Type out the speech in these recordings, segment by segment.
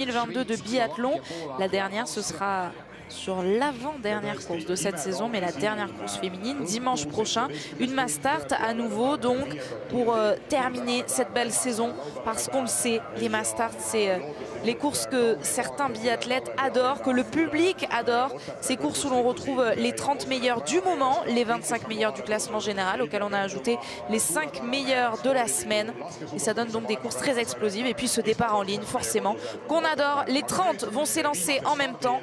2022 de biathlon. La dernière, ce sera sur l'avant-dernière course de cette saison, mais la dernière course féminine dimanche prochain. Une mass start à nouveau, donc pour terminer cette belle saison, parce qu'on le sait, les mass start, c'est les courses que certains biathlètes adorent, que le public adore. Ces courses où l'on retrouve les 30 meilleurs du moment, les 25 meilleurs du classement général, auquel on a ajouté les 5 meilleurs de la semaine. Et ça donne donc des courses très explosives. Et puis ce départ en ligne, forcément, qu'on adore. Les 30 vont s'élancer en même temps.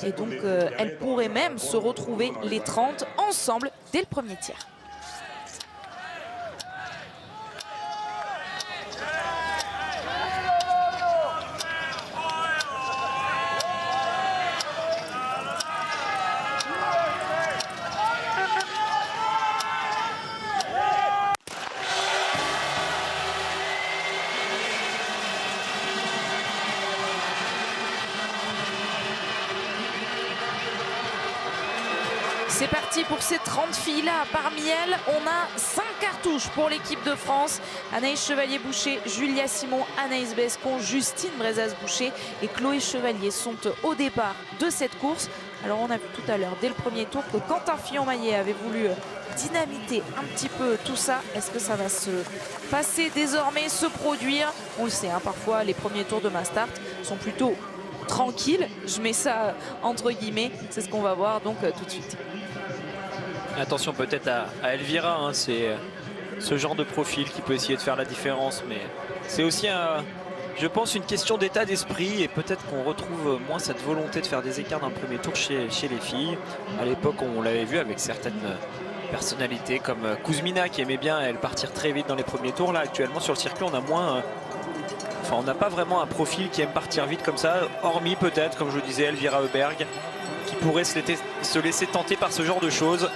Et donc, elles pourraient même se retrouver les 30 ensemble dès le premier tir. C'est parti pour ces 30 filles-là. Parmi elles, on a 5 cartouches pour l'équipe de France. Anaïs Chevalier-Boucher, Julia Simon, Anaïs Bescon, Justine Brezas-Boucher et Chloé Chevalier sont au départ de cette course. Alors on a vu tout à l'heure, dès le premier tour, que Quentin Fillon-Maillet avait voulu dynamiter un petit peu tout ça. Est-ce que ça va se passer désormais, se produire? On le sait, hein, parfois les premiers tours de mass start sont plutôt tranquilles. Je mets ça entre guillemets. C'est ce qu'on va voir donc tout de suite. Attention peut-être à Elvira, hein, c'est ce genre de profil qui peut essayer de faire la différence, mais c'est aussi, je pense, une question d'état d'esprit et peut-être qu'on retrouve moins cette volonté de faire des écarts dans le premier tour chez les filles. À l'époque, on l'avait vu avec certaines personnalités comme Kuzmina qui aimait bien elle partir très vite dans les premiers tours. Là, actuellement sur le circuit, on a moins, on n'a pas vraiment un profil qui aime partir vite comme ça, hormis peut-être, comme je vous disais, Elvira Heuberg, qui pourrait se laisser tenter par ce genre de choses.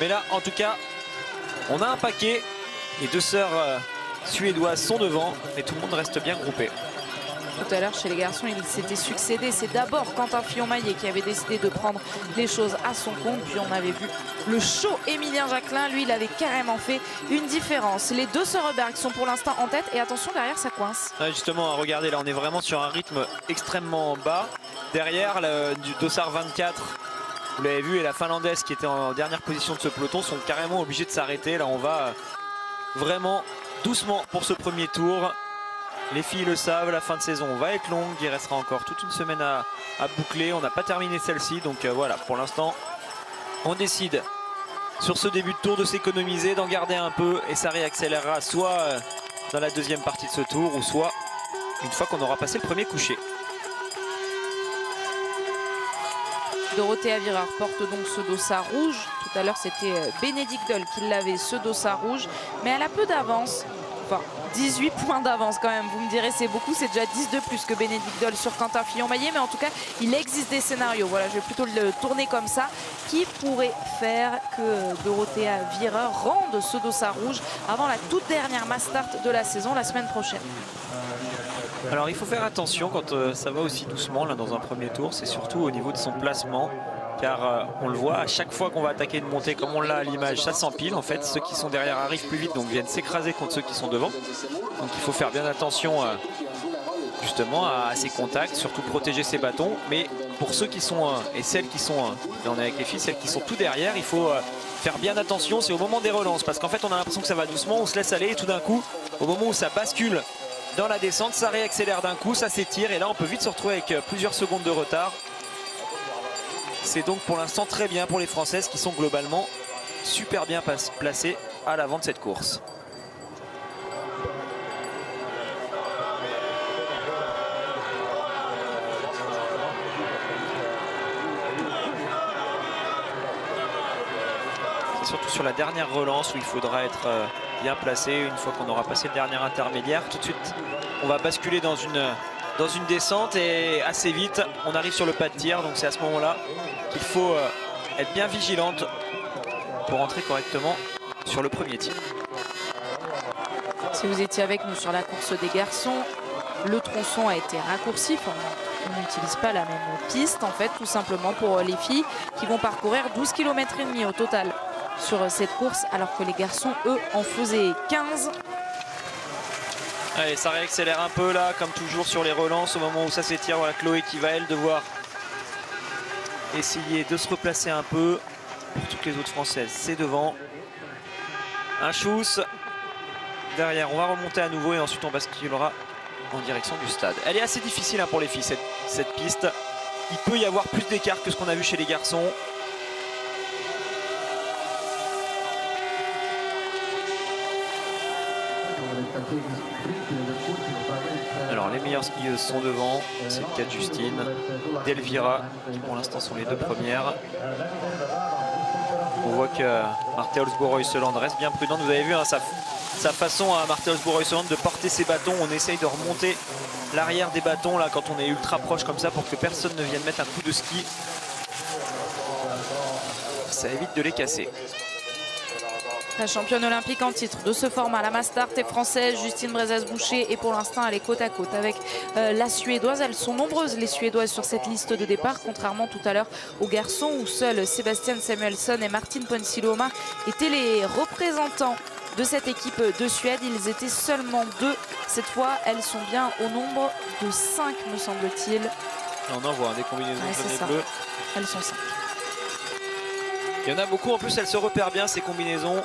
Mais là, en tout cas, on a un paquet. Les deux sœurs suédoises sont devant et tout le monde reste bien groupé. Tout à l'heure, chez les garçons, il s'était succédé. C'est d'abord Quentin Fillon-Maillet qui avait décidé de prendre les choses à son compte. Puis on avait vu le show Émilien Jacquelin. Lui, il avait carrément fait une différence. Les deux sœurs Heuberg sont pour l'instant en tête. Et attention, derrière, ça coince. Ouais, justement, regardez, là, on est vraiment sur un rythme extrêmement bas. Derrière, du dossard 24, vous l'avez vu, et la Finlandaise qui était en dernière position de ce peloton sont carrément obligés de s'arrêter. Là, on va vraiment doucement pour ce premier tour. Les filles le savent, la fin de saison va être longue. Il restera encore toute une semaine à boucler. On n'a pas terminé celle-ci. Donc voilà, pour l'instant, on décide sur ce début de tour de s'économiser, d'en garder un peu. Et ça réaccélérera soit dans la deuxième partie de ce tour, ou soit une fois qu'on aura passé le premier coucher. Dorothea Virer porte donc ce dossard rouge. Tout à l'heure, c'était Bénédicte Doll qui l'avait, ce dossard rouge. Mais elle a peu d'avance. Enfin, 18 points d'avance quand même. Vous me direz, c'est beaucoup. C'est déjà 10 de plus que Bénédicte Doll sur Quentin Fillon-Maillet. Mais en tout cas, il existe des scénarios. Voilà, je vais plutôt le tourner comme ça. Qui pourrait faire que Dorothea Virer rende ce dossard rouge avant la toute dernière mass start de la saison la semaine prochaine? Alors il faut faire attention quand ça va aussi doucement là dans un premier tour, c'est surtout au niveau de son placement, car on le voit à chaque fois qu'on va attaquer une montée comme on l'a à l'image, ça s'empile en fait, ceux qui sont derrière arrivent plus vite donc viennent s'écraser contre ceux qui sont devant, donc il faut faire bien attention justement à ses contacts, surtout protéger ses bâtons, mais pour ceux qui sont et celles qui sont, là on est avec les filles, celles qui sont tout derrière, il faut faire bien attention, c'est au moment des relances, parce qu'en fait on a l'impression que ça va doucement, on se laisse aller et tout d'un coup, au moment où ça bascule dans la descente, ça réaccélère d'un coup, ça s'étire et là on peut vite se retrouver avec plusieurs secondes de retard. C'est donc pour l'instant très bien pour les Françaises qui sont globalement super bien placées à l'avant de cette course. C'est surtout sur la dernière relance où il faudra être bien placé une fois qu'on aura passé le dernier intermédiaire. Tout de suite on va basculer dans une descente et assez vite on arrive sur le pas de tir, donc c'est à ce moment là qu'il faut être bien vigilante pour entrer correctement sur le premier tir. Si vous étiez avec nous sur la course des garçons, le tronçon a été raccourci. Enfin, on n'utilise pas la même piste en fait, tout simplement pour les filles qui vont parcourir 12,5 km au total sur cette course, alors que les garçons eux en faisaient 15. Allez, ça réaccélère un peu là, comme toujours sur les relances, au moment où ça s'étire. Voilà Chloé qui va elle devoir essayer de se replacer un peu. Pour toutes les autres françaises, c'est devant. Un chousse. Derrière, on va remonter à nouveau et ensuite on basculera en direction du stade. Elle est assez difficile hein, pour les filles, cette piste. Il peut y avoir plus d'écart que ce qu'on a vu chez les garçons. Alors les meilleures skieuses sont devant, c'est le cas de Justine, d'Elvira, qui pour l'instant sont les deux premières. On voit que Marthe Olsbo-Reuseland reste bien prudente. Vous avez vu hein, sa façon à Marthe Olsbo-Reuseland de porter ses bâtons. On essaye de remonter l'arrière des bâtons là quand on est ultra proche comme ça pour que personne ne vienne mettre un coup de ski. Ça évite de les casser. La championne olympique en titre de ce format, la Mastart est française, Justine Brezas-Boucher, et pour l'instant elle est côte à côte avec la Suédoise. Elles sont nombreuses les Suédoises sur cette liste de départ, contrairement tout à l'heure aux garçons où seuls Sébastien Samuelsson et Martin Ponsiluoma étaient les représentants de cette équipe de Suède. Ils étaient seulement 2. Cette fois, elles sont bien au nombre de 5, me semble-t-il. On en voit des combinaisons jaunes et bleues. Elles sont 5. Il y en a beaucoup, en plus elles se repèrent bien ces combinaisons.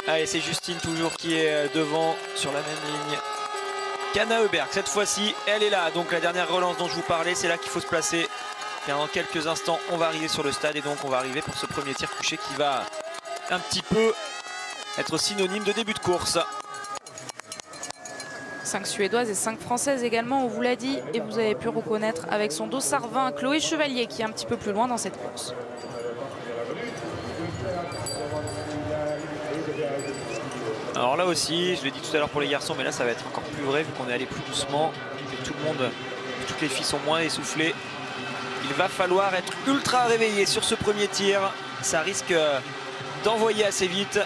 Allez, c'est Justine toujours qui est devant sur la même ligne qu'Anna Heuberg. Cette fois-ci, elle est là. Donc la dernière relance dont je vous parlais, c'est là qu'il faut se placer. Et dans quelques instants, on va arriver sur le stade et donc on va arriver pour ce premier tir couché qui va un petit peu être synonyme de début de course. 5 Suédoises et 5 Françaises également, on vous l'a dit, et vous avez pu reconnaître avec son dossard 20 Chloé Chevalier qui est un petit peu plus loin dans cette course. Alors là aussi, je l'ai dit tout à l'heure pour les garçons, mais là ça va être encore plus vrai vu qu'on est allé plus doucement, que tout le monde, toutes les filles sont moins essoufflées. Il va falloir être ultra réveillé sur ce premier tir. Ça risque d'envoyer assez vite.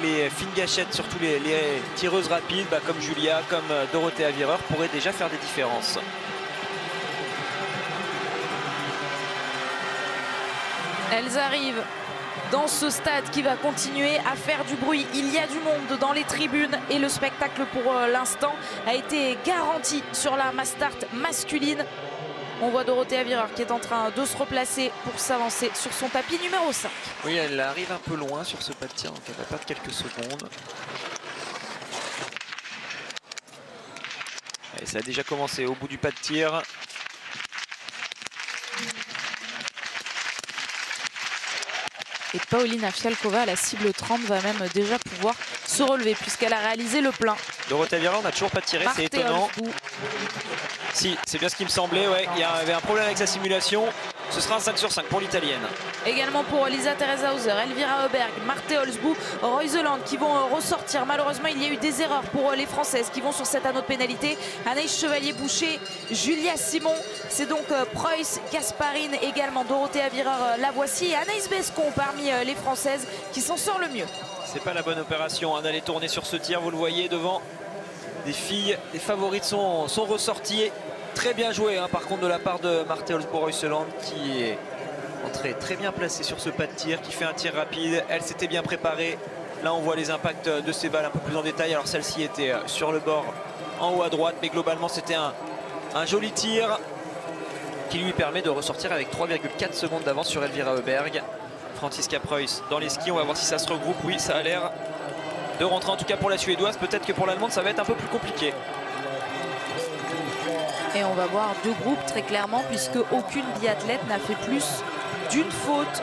Les fines gâchettes, surtout les tireuses rapides, comme Julia, comme Dorothée Avireur, pourraient déjà faire des différences. Elles arrivent dans ce stade qui va continuer à faire du bruit. Il y a du monde dans les tribunes et le spectacle pour l'instant a été garanti sur la Mastart masculine. On voit Dorothée Avireur qui est en train de se replacer pour s'avancer sur son tapis numéro 5. Oui, elle arrive un peu loin sur ce pas de tir, donc elle va perdre quelques secondes. Et ça a déjà commencé au bout du pas de tir. Et Paulina Fialkova, la cible 30, va même déjà pouvoir se relever puisqu'elle a réalisé le plein. Dorothée Avireur n'a toujours pas tiré, c'est étonnant. Si, c'est bien ce qui me semblait, ouais. Il y avait un problème avec sa simulation. Ce sera un 5 sur 5 pour l'italienne. Également pour Lisa Teresa Hauser, Elvira Heuberg, Marthe Olsbo-Reuseland qui vont ressortir. Malheureusement, il y a eu des erreurs pour les Françaises qui vont sur cet anneau de pénalité. Anaïs Chevalier-Boucher, Julia Simon. C'est donc Preuss, Gasparine, également Dorothée Avireur, la voici. Et Anaïs Bescon parmi les Françaises qui s'en sort le mieux. C'est pas la bonne opération d'aller tourner sur ce tir, vous le voyez devant. Des filles, les favorites sont ressorties. Très bien joué par contre de la part de Marthe Olsbo-Reuseland qui est entrée très bien placée sur ce pas de tir, qui fait un tir rapide. Elle s'était bien préparée. Là on voit les impacts de ces balles un peu plus en détail. Alors celle-ci était sur le bord en haut à droite, mais globalement c'était un joli tir qui lui permet de ressortir avec 3,4 secondes d'avance sur Elvira Heuberg. Franziska Preuss dans les skis, on va voir si ça se regroupe. Oui, ça a l'air de rentrer en tout cas pour la Suédoise. Peut-être que pour l'Allemande ça va être un peu plus compliqué. Et on va voir deux groupes très clairement puisque aucune biathlète n'a fait plus d'une faute.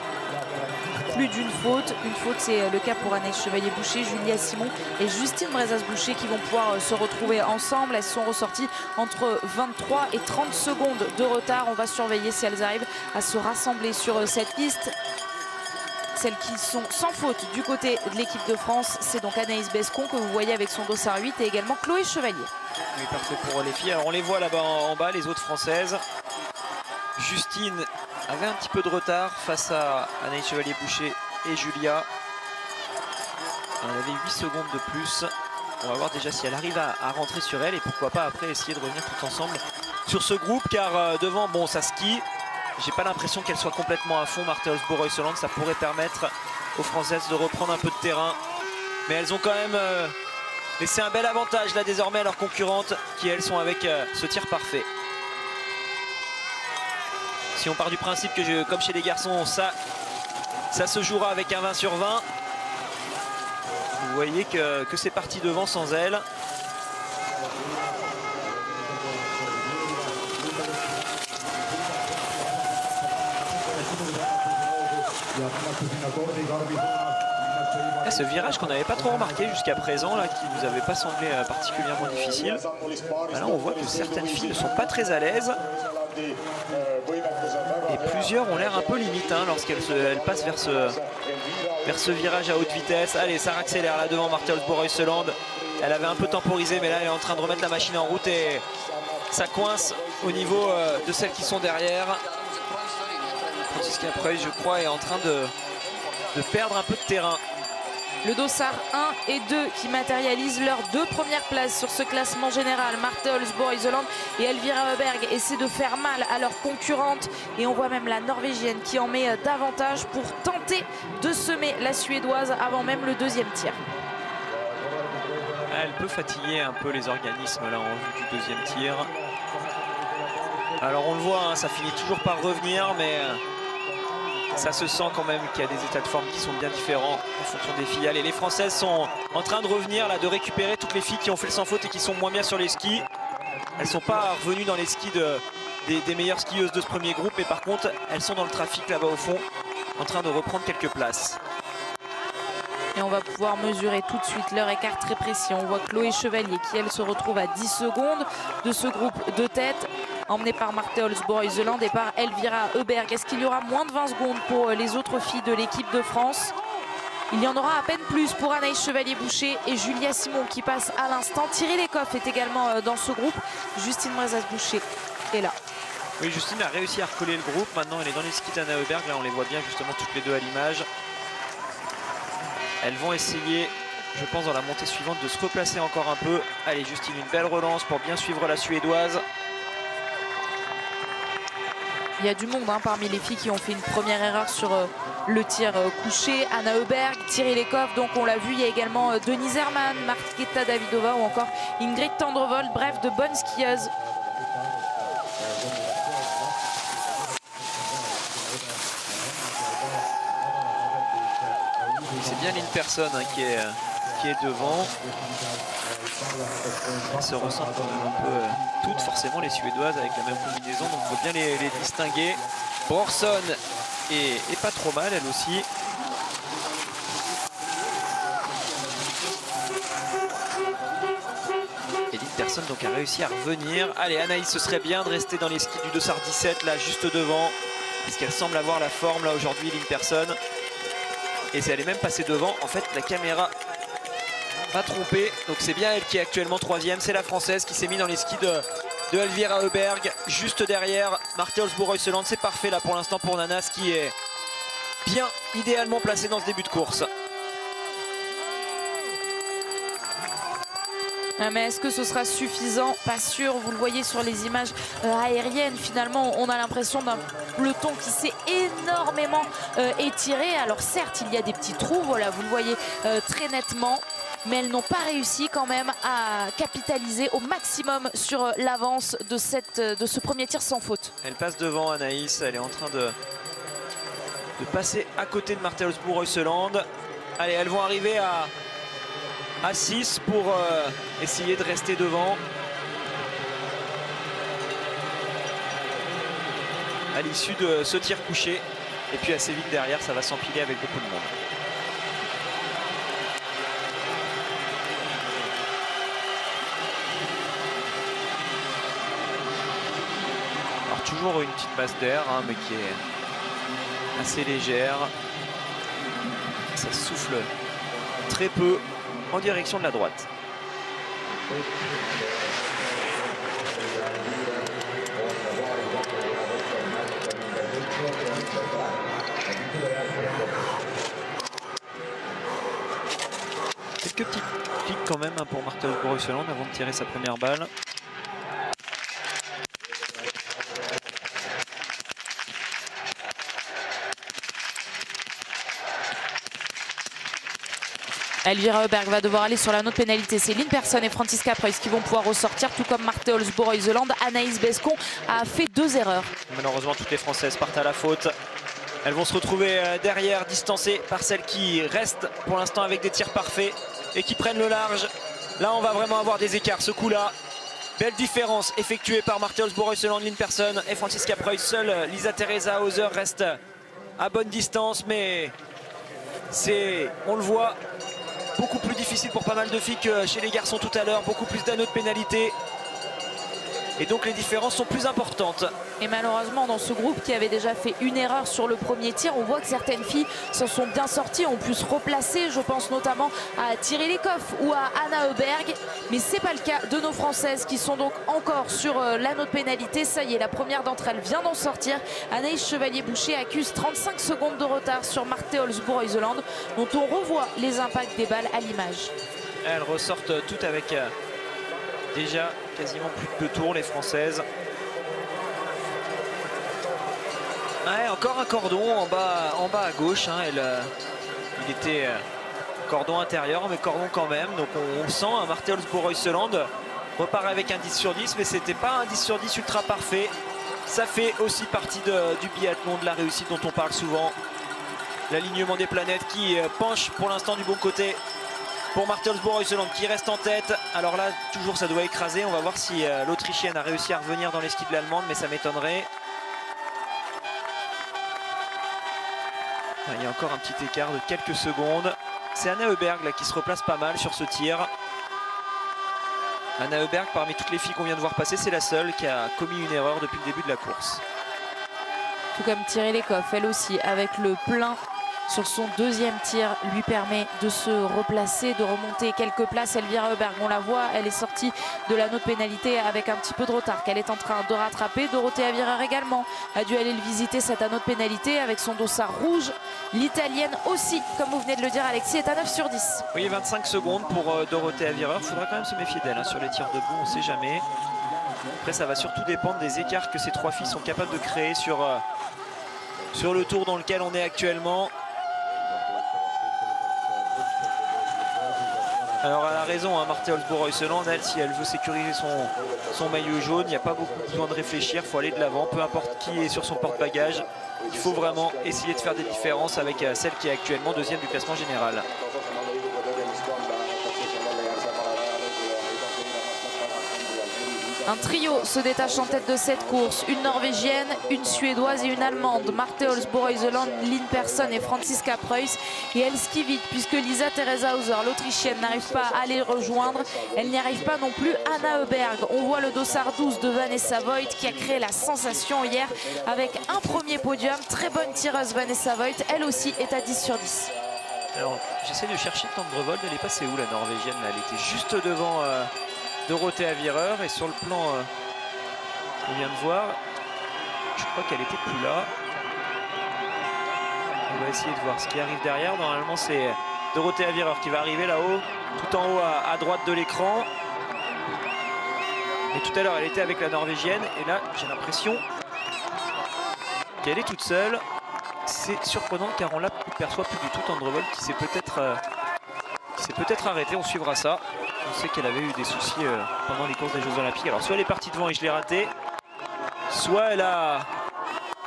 Plus d'une faute. Une faute, c'est le cas pour Anaïs Chevalier-Boucher, Julia Simon et Justine Brezas-Boucher qui vont pouvoir se retrouver ensemble. Elles sont ressorties entre 23 et 30 secondes de retard. On va surveiller si elles arrivent à se rassembler sur cette piste. Celles qui sont sans faute du côté de l'équipe de France, c'est donc Anaïs Bescon que vous voyez avec son dossard 8 et également Chloé Chevalier. Oui, parfait pour les filles. Alors on les voit là-bas en bas, les autres françaises. Justine avait un petit peu de retard face à Anaïs Chevalier-Boucher et Julia. Elle avait 8 secondes de plus. On va voir déjà si elle arrive à rentrer sur elle et pourquoi pas après essayer de revenir tout ensemble sur ce groupe, car devant, bon, ça skie. J'ai pas l'impression qu'elle soit complètement à fond, Marthe Olsbo-Reuseland. Ça pourrait permettre aux Françaises de reprendre un peu de terrain. Mais elles ont quand même laisser un bel avantage là désormais à leurs concurrentes qui elles sont avec ce tir parfait. Si on part du principe que comme chez les garçons, ça se jouera avec un 20 sur 20. Vous voyez que c'est parti devant sans elles. Et ce virage qu'on n'avait pas trop remarqué jusqu'à présent, là, qui nous avait pas semblé particulièrement difficile. Là, on voit que certaines filles ne sont pas très à l'aise. Et plusieurs ont l'air un peu limite hein, lorsqu'elles passent vers ce virage à haute vitesse. Allez, ça accélère là devant Marthe Olsbo-Reuseland. Elle avait un peu temporisé, mais là, elle est en train de remettre la machine en route et ça coince au niveau de celles qui sont derrière. Francisca Preuil, je crois, est en train de perdre un peu de terrain. Le dossard 1 et 2 qui matérialisent leurs 2 premières places sur ce classement général. Marthe Olsbo-Reuseland et Elvira Öberg essaient de faire mal à leurs concurrentes. Et on voit même la Norvégienne qui en met davantage pour tenter de semer la Suédoise avant même le deuxième tir. Elle peut fatiguer un peu les organismes là en vue du deuxième tir. Alors on le voit, hein, ça finit toujours par revenir, mais ça se sent quand même qu'il y a des états de forme qui sont bien différents en fonction des filles. Allez, les Françaises sont en train de revenir, là, de récupérer toutes les filles qui ont fait le sans faute et qui sont moins bien sur les skis. Elles ne sont pas revenues dans les skis des meilleures skieuses de ce premier groupe, mais par contre, elles sont dans le trafic là-bas au fond, en train de reprendre quelques places. Et on va pouvoir mesurer tout de suite leur écart très précis. On voit Chloé Chevalier qui, elle, se retrouve à 10 secondes de ce groupe de tête, emmenée par Marthe Olsbo-Reuseland et par Elvira Öberg. Est-ce qu'il y aura moins de 20 secondes pour les autres filles de l'équipe de France? Il y en aura à peine plus pour Anaïs Chevalier-Boucher et Julia Simon qui passe à l'instant. Thierry Lecoff est également dans ce groupe. Justine Brezas-Boucher est là. Oui, Justine a réussi à recoller le groupe. Maintenant, elle est dans les skis d'Anna Öberg. Là, on les voit bien justement toutes les deux à l'image. Elles vont essayer, je pense, dans la montée suivante de se replacer encore un peu. Allez, Justine, une belle relance pour bien suivre la Suédoise. Il y a du monde hein, parmi les filles qui ont fait une première erreur sur le tir couché. Anna Öberg, Thierry Lecoff, donc on l'a vu. Il y a également Denise Herrmann, Markéta Davidova ou encore Ingrid Tendrevold. Bref, de bonnes skieuses. C'est bien l'Inperson hein, qui est devant. Elles se ressemblent quand même un peu toutes, forcément les Suédoises avec la même combinaison, donc il faut bien les distinguer. Brorsson est pas trop mal elle aussi. Et l'Inperson donc a réussi à revenir. Allez Anaïs, ce serait bien de rester dans les skis du dossard 17 là juste devant, puisqu'elle semble avoir la forme là aujourd'hui l'Inperson. Et elle est même passée devant. En fait, la caméra m'a trompé. Donc c'est bien elle qui est actuellement 3e. C'est la Française qui s'est mise dans les skis de Elvira Öberg. Juste derrière Marthe Olsbo-Reuseland. C'est parfait là pour l'instant pour Nanas qui est bien idéalement placée dans ce début de course. Mais est-ce que ce sera suffisant? Pas sûr. Vous le voyez sur les images aériennes. Finalement, on a l'impression d'un peloton qui s'est énormément étiré. Alors certes, il y a des petits trous. Voilà, vous le voyez très nettement. Mais elles n'ont pas réussi quand même à capitaliser au maximum sur l'avance de ce premier tir sans faute. Elle passe devant Anaïs. Elle est en train de passer à côté de Marthe Olsbo-Reuseland. Allez, elles vont arriver à 6 pour essayer de rester devant. À l'issue de ce tir couché. Et puis assez vite derrière, ça va s'empiler avec beaucoup de monde. Alors toujours une petite masse d'air, hein, mais qui est assez légère. Ça souffle très peu en direction de la droite. Quelques petits pics quand même hein, pour Marthe Olsbo-Reuseland avant de tirer sa première balle. Elvira Heuberg va devoir aller sur la note pénalité. C'est Lynn Persson et Franziska Preuss qui vont pouvoir ressortir, tout comme Marthe Holzboe-Reuseland. Anaïs Bescon a fait 2 erreurs. Malheureusement, toutes les Françaises partent à la faute. Elles vont se retrouver derrière, distancées par celles qui restent pour l'instant avec des tirs parfaits et qui prennent le large. Là, on va vraiment avoir des écarts ce coup-là. Belle différence effectuée par Marthe Holzboe-Reuseland, Lynn Persson et Franziska Preuss. Seule Lisa Teresa Hauser reste à bonne distance, mais c'est, on le voit, beaucoup plus difficile pour pas mal de filles que chez les garçons tout à l'heure. Beaucoup plus d'anneaux de pénalité. Et donc les différences sont plus importantes. Et malheureusement, dans ce groupe qui avait déjà fait une erreur sur le premier tir, on voit que certaines filles s'en sont bien sorties, ont pu se replacer. Je pense notamment à Thierry Lecoff ou à Anna Heuberg. Mais ce n'est pas le cas de nos Françaises qui sont donc encore sur l'anneau de pénalité. Ça y est, la première d'entre elles vient d'en sortir. Anaïs Chevalier-Boucher accuse 35 secondes de retard sur Marthe Holzboe-Reuseland, dont on revoit les impacts des balles à l'image. Elles ressortent toutes avec déjà quasiment plus de 2 tours, les Françaises. Ouais, encore un cordon en bas à gauche. Hein. Il était cordon intérieur, mais cordon quand même. Donc on sent un Marthe Holzboe-Reuseland repart avec un 10 sur 10, mais c'était pas un 10 sur 10 ultra parfait. Ça fait aussi partie du biathlon, de la réussite dont on parle souvent. L'alignement des planètes qui penche pour l'instant du bon côté pour Marthe Holzboe-Reuseland qui reste en tête. Alors là, toujours ça doit écraser. On va voir si l'Autrichienne a réussi à revenir dans les skis de l'Allemande, mais ça m'étonnerait. Il y a encore un petit écart de quelques secondes. C'est Anna Heuberg là, qui se replace pas mal sur ce tir. Anna Heuberg, parmi toutes les filles qu'on vient de voir passer, c'est la seule qui a commis une erreur depuis le début de la course. Tout comme Thierry Lecoff, elle aussi, avec le plein sur son deuxième tir, lui permet de se replacer, de remonter quelques places. Elvira Heuberg, on la voit, elle est sortie de l'anneau de pénalité avec un petit peu de retard qu'elle est en train de rattraper. Dorothea Virer également a dû aller le visiter, cet anneau de pénalité, avec son dossard rouge. L'italienne aussi, comme vous venez de le dire Alexis, est à 9 sur 10. Oui, 25 secondes pour Dorothea Virer. Il faudra quand même se méfier d'elle hein, sur les tirs debout, on ne sait jamais. Après, ça va surtout dépendre des écarts que ces 3 filles sont capables de créer sur le tour dans lequel on est actuellement. Alors elle a raison, hein, Marthe Holzboe-Reuseland, elle, si elle veut sécuriser son maillot jaune, il n'y a pas beaucoup besoin de réfléchir, il faut aller de l'avant, peu importe qui est sur son porte-bagages. Il faut vraiment essayer de faire des différences avec celle qui est actuellement deuxième du classement général. Un trio se détache en tête de cette course. Une Norvégienne, une Suédoise et une Allemande. Marthe Holzboe-Reuseland, Lynn Persson et Franziska Preuss. Et elle skie vite puisque Lisa Teresa Hauser, l'Autrichienne, n'arrive pas à les rejoindre. Elle n'y arrive pas non plus. Anna Heuberg. On voit le dossard 12 de Vanessa Voigt qui a créé la sensation hier avec un premier podium. Très bonne tireuse Vanessa Voigt. Elle aussi est à 10 sur 10. Alors j'essaie de chercher Tendrevold. Elle est passée où la Norvégienne là? Elle était juste devant Dorothea Virer et sur le plan qu'on vient de voir, je crois qu'elle était plus là. On va essayer de voir ce qui arrive derrière. Normalement c'est Dorothea Virer qui va arriver là-haut, tout en haut à droite de l'écran. Et tout à l'heure elle était avec la Norvégienne et là j'ai l'impression qu'elle est toute seule. C'est surprenant car on ne l'aperçoit plus du tout. Tendrevold qui s'est peut-être arrêté, on suivra ça. On sait qu'elle avait eu des soucis pendant les courses des Jeux Olympiques. Alors soit elle est partie devant et je l'ai raté, soit elle a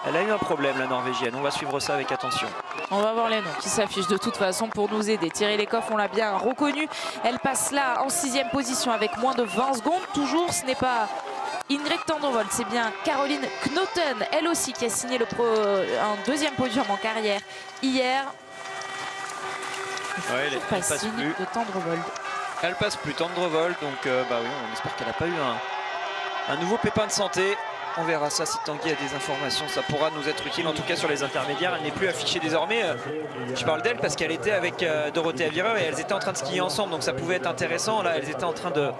eu un problème la Norvégienne. On va suivre ça avec attention. On va voir les noms qui s'affichent de toute façon pour nous aider. Thierry Lecoff, on l'a bien reconnu. Elle passe là en 6e position avec moins de 20 secondes. Toujours, ce n'est pas Ingrid Tendrevold, c'est bien Caroline Knoten, elle aussi qui a signé un deuxième podium en carrière hier. Ouais, elle passe plus. De Tendrevold. Elle passe plus Tendrevold, donc bah oui, on espère qu'elle n'a pas eu un nouveau pépin de santé. On verra ça si Tanguy a des informations, ça pourra nous être utile. En tout cas sur les intermédiaires, elle n'est plus affichée désormais. Je parle d'elle parce qu'elle était avec Dorothea Virer et elles étaient en train de skier ensemble, donc ça pouvait être intéressant. Là, elles étaient en train de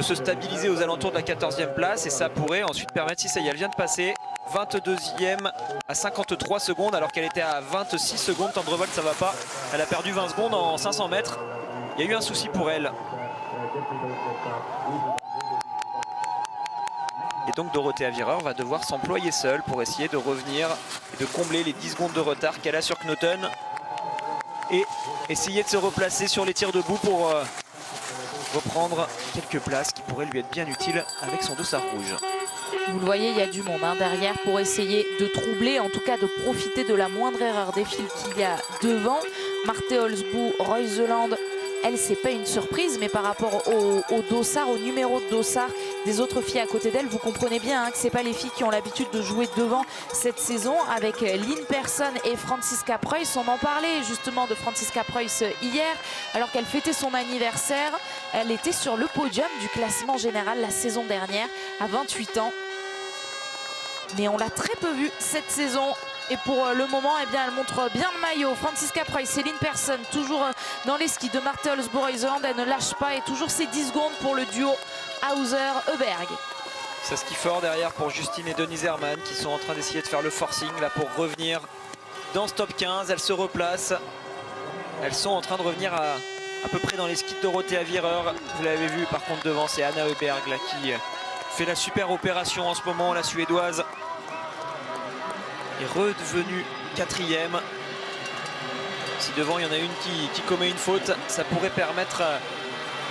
se stabiliser aux alentours de la 14e place et ça pourrait ensuite permettre, si ça y est, elle vient de passer 22e à 53 secondes alors qu'elle était à 26 secondes. Tendrevold, ça va pas, elle a perdu 20 secondes en 500 mètres. Il y a eu un souci pour elle. Et donc Dorothea Virer va devoir s'employer seule pour essayer de revenir et de combler les 10 secondes de retard qu'elle a sur Knoten. et essayer de se replacer sur les tirs debout pour reprendre quelques places qui pourraient lui être bien utiles avec son dossard rouge. Vous le voyez, il y a du monde derrière pour essayer de troubler, en tout cas de profiter de la moindre erreur des filles qu'il y a devant. Marthe Olsbu, Reuseland, elle, c'est pas une surprise, mais par rapport au dossard, au numéro de dossard des autres filles à côté d'elle, vous comprenez bien que c'est pas les filles qui ont l'habitude de jouer devant cette saison. Avec Lynn Persson et Franziska Preuss, on en parlait justement de Franziska Preuss hier, alors qu'elle fêtait son anniversaire. Elle était sur le podium du classement général la saison dernière, à 28 ans. Mais on l'a très peu vue cette saison. Et pour le moment, eh bien, elle montre bien le maillot. Franziska Preuss, Céline Persson, toujours dans les skis de Marthe Olsbu-Reuseland. Elle ne lâche pas et toujours ces 10 secondes pour le duo Hauser-Heuberg. Ça ski fort derrière pour Justine et Denise Herrmann qui sont en train d'essayer de faire le forcing là pour revenir dans ce top 15. Elles se replacent. Elles sont en train de revenir à peu près dans les skis de Dorothea Wierer. Vous l'avez vu, par contre devant c'est Anna Heuberg là, qui fait la super opération en ce moment, la suédoise. Est redevenue 4e. Si devant il y en a une qui commet une faute, ça pourrait permettre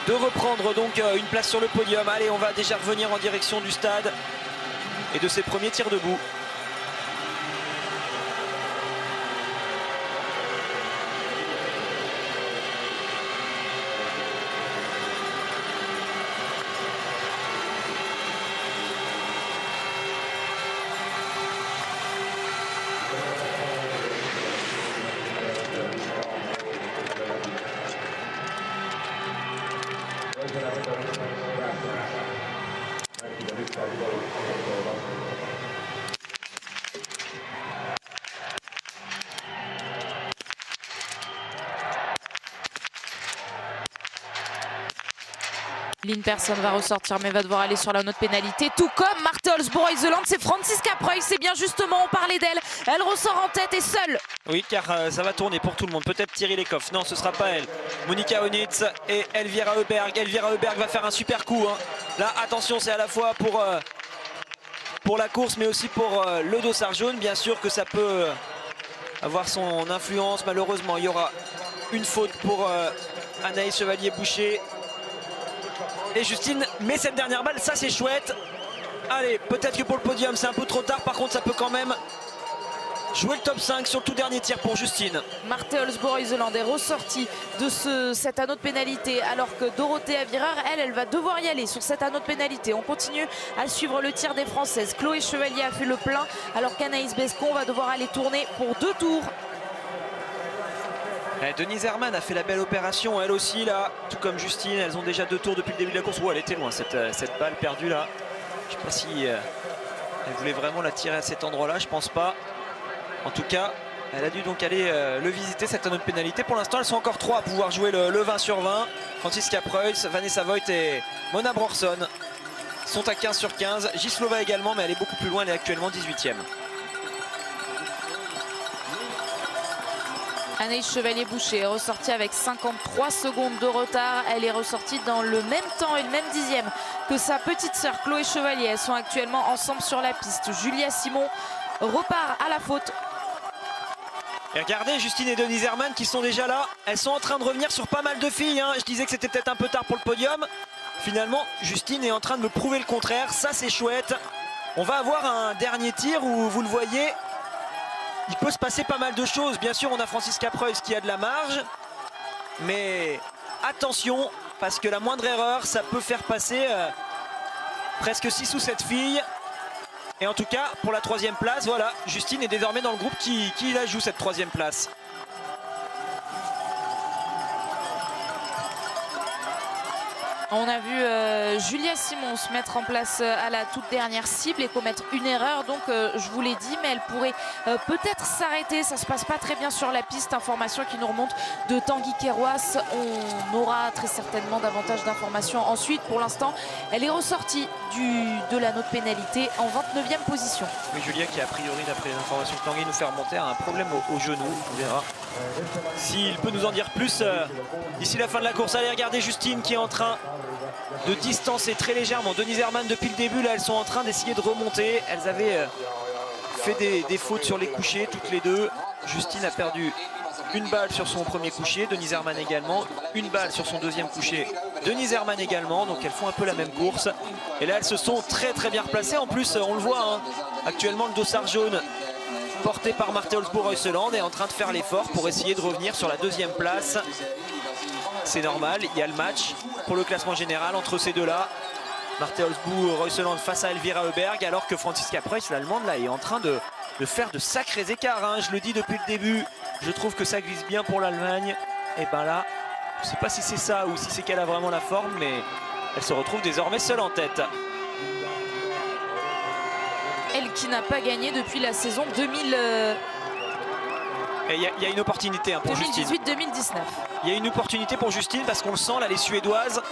de reprendre donc une place sur le podium. Allez, on va déjà revenir en direction du stade et de ses premiers tirs debout. Lynn Persson va ressortir mais va devoir aller sur la note pénalité, tout comme Marthe Olsbu-Reuseland. C'est Franziska Preuss, c'est bien justement, on parlait d'elle, elle ressort en tête et seule. Oui, car ça va tourner pour tout le monde, peut-être Thierry Lecoff, non ce sera pas elle. Monika Honitz et Elvira Heuberg. Elvira Heuberg va faire un super coup hein. Là attention, c'est à la fois pour la course mais aussi pour le dossard jaune. Bien sûr que ça peut avoir son influence, malheureusement il y aura une faute pour Anaïs Chevalier-Boucher. Et Justine met cette dernière balle, ça c'est chouette. Allez, peut-être que pour le podium c'est un peu trop tard, par contre ça peut quand même jouer le top 5 sur le tout dernier tir pour Justine. Marthe Olsbu-Reuseland est ressortie de cet anneau de pénalité, alors que Dorothea Wierer, elle va devoir y aller sur cet anneau de pénalité. On continue à suivre le tir des Françaises. Chloé Chevalier a fait le plein, alors qu'Anaïs Bescon va devoir aller tourner pour 2 tours. Denise Herrmann a fait la belle opération elle aussi là, tout comme Justine. Elles ont déjà 2 tours depuis le début de la course. Elle était loin cette balle perdue là. Je ne sais pas si elle voulait vraiment la tirer à cet endroit là, je pense pas. En tout cas elle a dû donc aller le visiter, cet anneau de pénalité. Pour l'instant elles sont encore 3 à pouvoir jouer le 20 sur 20. Franziska Preuss, Vanessa Voigt et Mona Brorson sont à 15 sur 15. Gislova également, mais elle est beaucoup plus loin, elle est actuellement 18e. Anaïs Chevalier-Boucher est ressortie avec 53 secondes de retard. Elle est ressortie dans le même temps et le même dixième que sa petite sœur Chloé Chevalier. Elles sont actuellement ensemble sur la piste. Julia Simon repart à la faute. Et regardez Justine et Denise Herrmann qui sont déjà là. Elles sont en train de revenir sur pas mal de filles hein. Je disais que c'était peut-être un peu tard pour le podium. Finalement Justine est en train de me prouver le contraire. Ça c'est chouette. On va avoir un dernier tir où vous le voyez, il peut se passer pas mal de choses. Bien sûr on a Franziska Preuss qui a de la marge, mais attention parce que la moindre erreur ça peut faire passer presque 6 ou 7 filles. Et en tout cas pour la 3e place, voilà, Justine est désormais dans le groupe qui la joue cette 3e place. On a vu Julia Simon se mettre en place à la toute dernière cible et commettre une erreur. Donc je vous l'ai dit, mais elle pourrait peut-être s'arrêter. Ça se passe pas très bien sur la piste. Information qui nous remonte de Tanguy Kerouas. On aura très certainement davantage d'informations ensuite. Pour l'instant, elle est ressortie de l'anneau de pénalité en 29e position. Oui, Julia qui a priori, d'après les informations que Tanguy nous fait remonter, a un problème au genou. On verra s'il peut nous en dire plus d'ici la fin de la course. Allez, regardez Justine qui est en train de distancer très légèrement Denise Herrmann depuis le début. Là elles sont en train d'essayer de remonter. Elles avaient fait des fautes sur les couchers toutes les deux. Justine a perdu une balle sur son premier coucher, Denise Herrmann également, une balle sur son deuxième coucher, Denise Herrmann également, donc elles font un peu la même course. Et là elles se sont très bien replacées, en plus on le voit, hein, actuellement le dossard jaune porté par Marthe Olsbo-Reuseland est en train de faire l'effort pour essayer de revenir sur la deuxième place. C'est normal, il y a le match pour le classement général entre ces deux-là. Marthe Olsbo-Reuseland face à Elvira Heuberg, alors que Franziska Preuss, l'allemande, là, est en train de faire de sacrés écarts, hein. Je le dis depuis le début, je trouve que ça glisse bien pour l'Allemagne. Et ben là, je ne sais pas si c'est ça ou si c'est qu'elle a vraiment la forme, mais elle se retrouve désormais seule en tête. Elle qui n'a pas gagné depuis la saison 2000. Il y a une opportunité, hein, pour Justine. 2018-2019. Il y a une opportunité pour Justine parce qu'on le sent, là, les Suédoises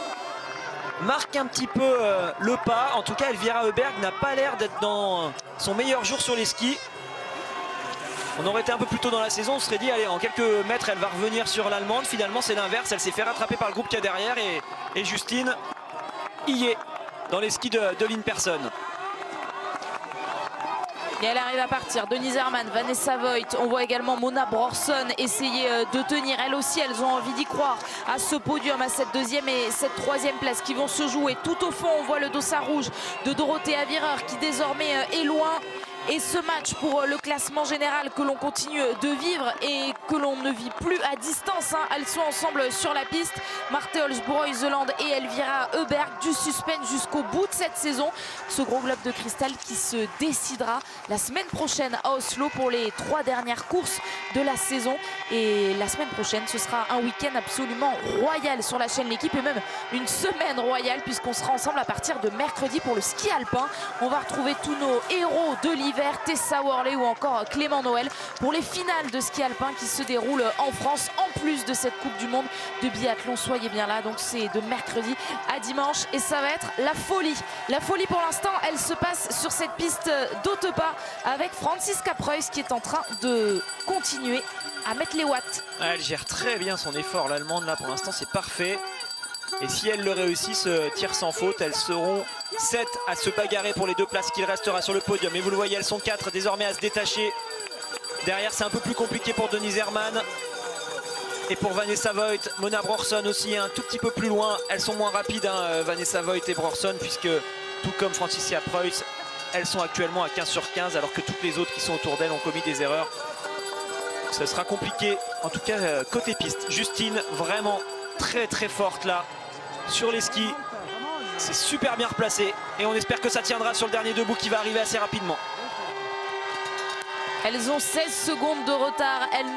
marquent un petit peu le pas. En tout cas, Elvira Heuberg n'a pas l'air d'être dans son meilleur jour sur les skis. On aurait été un peu plus tôt dans la saison, on se serait dit, allez, en quelques mètres, elle va revenir sur l'Allemande. Finalement, c'est l'inverse. Elle s'est fait rattraper par le groupe qu'il y a derrière. Et Justine y est dans les skis de Lynn Persson. Et elle arrive à partir. Denise Herrmann, Vanessa Voigt. On voit également Mona Brorsson essayer de tenir. Elles aussi, elles ont envie d'y croire à ce podium, à cette deuxième et cette troisième place qui vont se jouer. Tout au fond, on voit le dossard rouge de Dorothea Virer qui désormais est loin. Et ce match pour le classement général que l'on continue de vivre et que l'on ne vit plus à distance, hein. Elles sont ensemble sur la piste. Marthe Olsbo-Reuseland et Elvira Heuberg, du suspense jusqu'au bout de cette saison. Ce gros globe de cristal qui se décidera la semaine prochaine à Oslo pour les 3 dernières courses de la saison. Et la semaine prochaine, ce sera un week-end absolument royal sur la chaîne L'Équipe et même une semaine royale puisqu'on sera ensemble à partir de mercredi pour le ski alpin. On va retrouver tous nos héros de l'hiver, Tessa Worley ou encore Clément Noël pour les finales de ski alpin qui se déroulent en France en plus de cette Coupe du Monde de biathlon. Soyez bien là, donc c'est de mercredi à dimanche et ça va être la folie. La folie pour l'instant, elle se passe sur cette piste d'Autepas avec Franziska Preuss qui est en train de continuer à mettre les watts. Elle gère très bien son effort, l'Allemande, là pour l'instant c'est parfait. Et si elle le réussit, ce tir sans faute, elles seront 7 à se bagarrer pour les 2 places qu'il restera sur le podium. Et vous le voyez, elles sont 4 désormais à se détacher. Derrière, c'est un peu plus compliqué pour Denise Herrmann. Et pour Vanessa Voigt, Mona Brorsson aussi un tout petit peu plus loin. Elles sont moins rapides, hein, Vanessa Voigt et Brorsson, puisque tout comme Franziska Preuss, elles sont actuellement à 15 sur 15, alors que toutes les autres qui sont autour d'elles ont commis des erreurs. Ce sera compliqué, en tout cas côté piste. Justine, vraiment très forte là, sur les skis. C'est super bien replacé et on espère que ça tiendra sur le dernier debout qui va arriver assez rapidement. Elles ont 16 secondes de retard, elle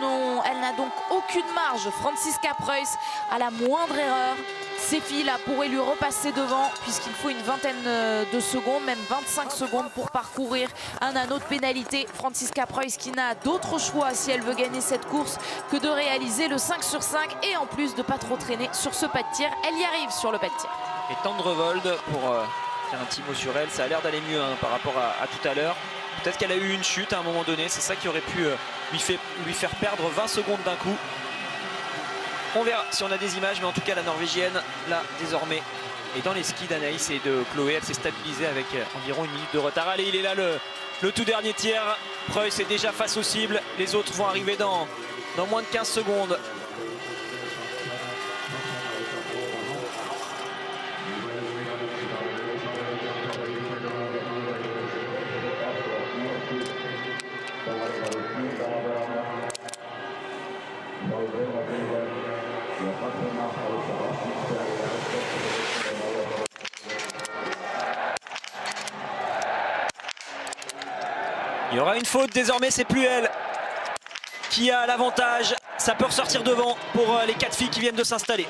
n'a donc aucune marge. Franziska Preuss à la moindre erreur. Ces filles-là pourraient lui repasser devant puisqu'il faut une vingtaine de secondes, même 25 secondes pour parcourir un anneau de pénalité. Franziska Preuss qui n'a d'autre choix si elle veut gagner cette course que de réaliser le 5 sur 5 et en plus de pas trop traîner sur ce pas de tir. Elle y arrive sur le pas de tir. Et Tendrevold, pour faire un petit mot sur elle, ça a l'air d'aller mieux, hein, par rapport à tout à l'heure. Peut-être qu'elle a eu une chute à un moment donné, c'est ça qui aurait pu lui faire perdre 20 secondes d'un coup. On verra si on a des images, mais en tout cas la Norvégienne, là, désormais, est dans les skis d'Anaïs et de Chloé. Elle s'est stabilisée avec environ 1 minute de retard. Allez, il est là le tout dernier tiers. Preuss est déjà face aux cibles. Les autres vont arriver dans moins de 15 secondes. Il y aura une faute, désormais c'est plus elle qui a l'avantage. Ça peut ressortir devant pour les 4 filles qui viennent de s'installer.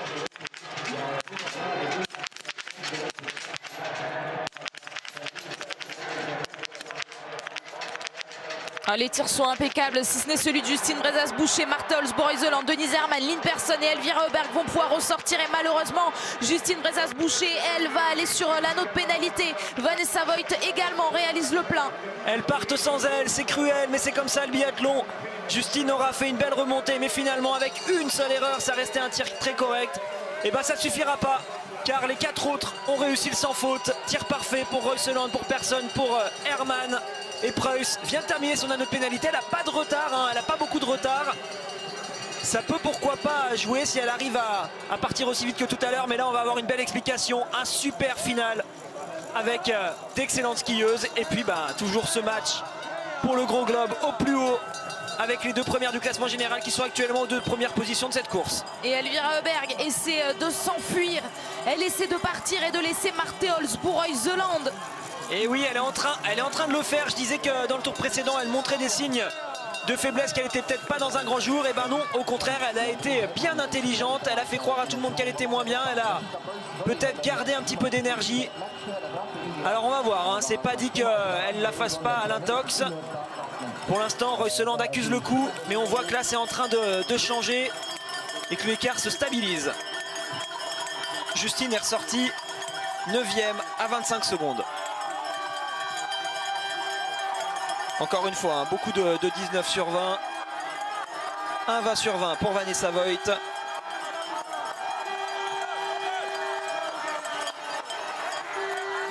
Ah, les tirs sont impeccables, si ce n'est celui de Justine Brezas-Boucher, Marthe Olsbo-Reuseland, Denise Herrmann, Lynn Persson et Elvira Heuberg vont pouvoir ressortir. Et malheureusement, Justine Brezas-Boucher, elle va aller sur l'anneau de pénalité. Vanessa Voigt également réalise le plein. Elles partent sans elle, c'est cruel, mais c'est comme ça le biathlon. Justine aura fait une belle remontée, mais finalement avec une seule erreur, ça restait un tir très correct. Et bien ça ne suffira pas, car les 4 autres ont réussi le sans faute. Tir parfait pour Reuseland, pour Persson, pour Herrmann. Et Preuss vient de terminer son anneau de pénalité. Elle n'a pas de retard, hein, elle n'a pas beaucoup de retard. Ça peut pourquoi pas jouer si elle arrive à partir aussi vite que tout à l'heure. Mais là, on va avoir une belle explication. Un super final avec d'excellentes skieuses. Et puis, toujours ce match pour le Gros Globe au plus haut, avec les deux premières du classement général qui sont actuellement aux deux premières positions de cette course. Et Elvira Heuberg essaie de s'enfuir. Elle essaie de partir et de laisser Marte Olsborough-Zeeland. Et oui, elle est en train de le faire. Je disais que dans le tour précédent, elle montrait des signes de faiblesse, qu'elle était peut-être pas dans un grand jour. Et ben non, au contraire, elle a été bien intelligente. Elle a fait croire à tout le monde qu'elle était moins bien. Elle a peut-être gardé un petit peu d'énergie. Alors on va voir, hein. C'est pas dit qu'elle la fasse pas à l'intox. Pour l'instant, Royseland accuse le coup, mais on voit que là c'est en train de changer et que l'écart se stabilise. Justine est ressortie 9e à 25 secondes. Encore une fois, hein, beaucoup de 19 sur 20. Un 20 sur 20 pour Vanessa Voigt.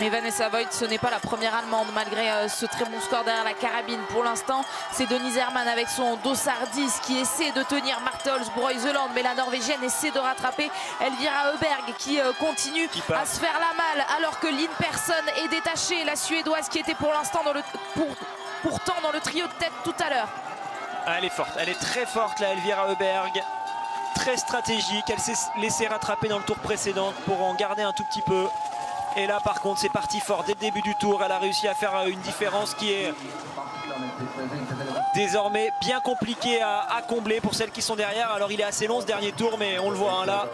Mais Vanessa Voigt, ce n'est pas la première Allemande malgré ce très bon score derrière la carabine. Pour l'instant, c'est Denise Herrmann avec son Dossard 10 qui essaie de tenir Marte Olsborough-Zeeland. Mais la Norvégienne essaie de rattraper Elvira Heuberg qui continue à se faire la malle alors que Lynn Persson est détachée. La Suédoise qui était pour l'instant pourtant dans le trio de tête tout à l'heure. Elle est forte, elle est très forte là, Elvira Heuberg. Très stratégique, elle s'est laissée rattraper dans le tour précédent pour en garder un tout petit peu. Et là par contre c'est parti fort dès le début du tour. Elle a réussi à faire une différence qui est désormais bien compliquée à combler pour celles qui sont derrière. Alors il est assez long ce dernier tour, mais on le voit hein, là.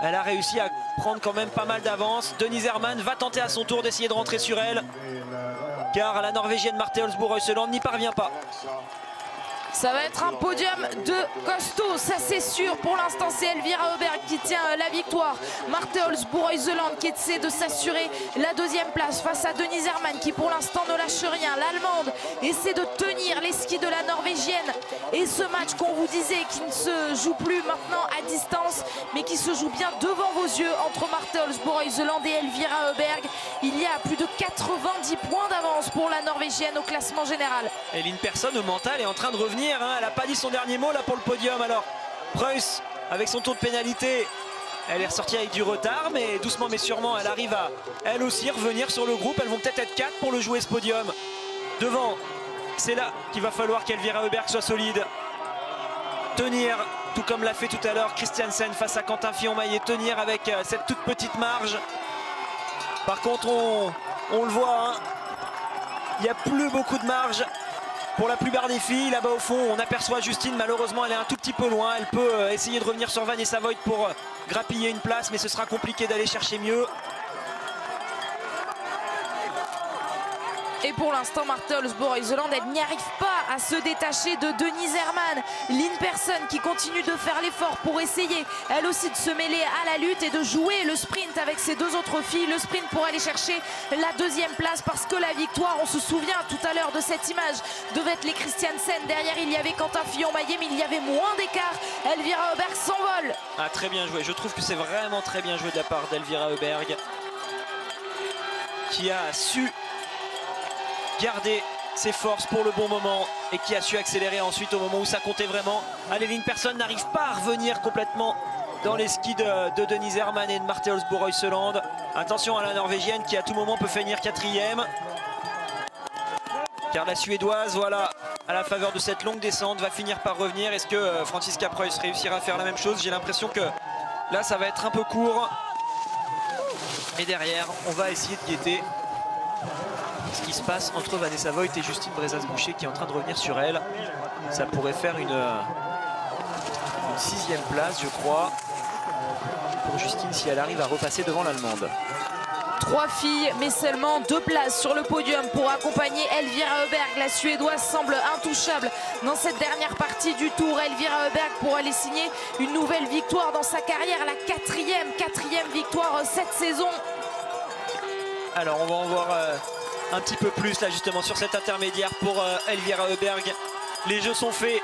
Elle a réussi à prendre quand même pas mal d'avance. Denise Herrmann va tenter à son tour d'essayer de rentrer sur elle, car la Norvégienne Marte Olsborough-Zeeland n'y parvient pas. Ça va être un podium de costaud, ça c'est sûr. Pour l'instant, c'est Elvira Heuberg qui tient la victoire. Marte Olsborough-Zeeland qui essaie de s'assurer la deuxième place face à Denise Herrmann qui pour l'instant ne lâche rien. L'Allemande essaie de tenir les skis de la Norvégienne. Et ce match qu'on vous disait qui ne se joue plus maintenant à distance, mais qui se joue bien devant vos yeux entre Marte Olsborough-Zeeland et Elvira Heuberg. Il y a plus de 90 points d'avance pour la Norvégienne au classement général. Et Lynn Persson au mental est en train de revenir. Elle n'a pas dit son dernier mot là pour le podium. Alors Preuss avec son tour de pénalité, elle est ressortie avec du retard, mais doucement mais sûrement elle arrive à elle aussi revenir sur le groupe. Elles vont peut-être être 4 pour le jouer ce podium. Devant, c'est là qu'il va falloir qu'Elvira Heuberg soit solide. Tenir, tout comme l'a fait tout à l'heure Christiansen face à Quentin Fillon-Maillet, tenir avec cette toute petite marge. Par contre on le voit, hein, il n'y a plus beaucoup de marge pour la plupart des filles. Là-bas au fond, on aperçoit Justine. Malheureusement, elle est un tout petit peu loin. Elle peut essayer de revenir sur Vanessa Voigt pour grappiller une place, mais ce sera compliqué d'aller chercher mieux. Et pour l'instant, Marte Olsborough-Zeeland, elle n'y arrive pas à se détacher de Denise Herrmann. Lynn Persson qui continue de faire l'effort pour essayer, elle aussi, de se mêler à la lutte et de jouer le sprint avec ses deux autres filles. Le sprint pour aller chercher la deuxième place, parce que la victoire, on se souvient tout à l'heure de cette image, devait être les Christiansen. Derrière, il y avait Quentin Fillon-Maillet, mais il y avait moins d'écart. Elvira Heuberg s'envole. Ah, très bien joué. Je trouve que c'est vraiment très bien joué de la part d'Elvira Heuberg, qui a su garder ses forces pour le bon moment et qui a su accélérer ensuite au moment où ça comptait vraiment. Allez, Lynn Persson n'arrive pas à revenir complètement dans les skis de Denise Herrmann et de Marte Olsborough-Zeeland. Attention à la Norvégienne qui à tout moment peut finir 4e, car la Suédoise, voilà, à la faveur de cette longue descente, va finir par revenir. Est-ce que Franziska Preuss réussira à faire la même chose? J'ai l'impression que là ça va être un peu court. Et derrière, on va essayer de guetter ce qui se passe entre Vanessa Voigt et Justine Brezas-Boucher qui est en train de revenir sur elle. Ça pourrait faire une 6e place, je crois, pour Justine si elle arrive à repasser devant l'Allemande. 3 filles, mais seulement 2 places sur le podium pour accompagner Elvira Heuberg. La Suédoise semble intouchable dans cette dernière partie du tour. Elvira Heuberg pour aller signer une nouvelle victoire dans sa carrière, la 4e victoire cette saison. Alors on va en voir un petit peu plus là justement sur cet intermédiaire pour Elvira Heuberg. Les jeux sont faits,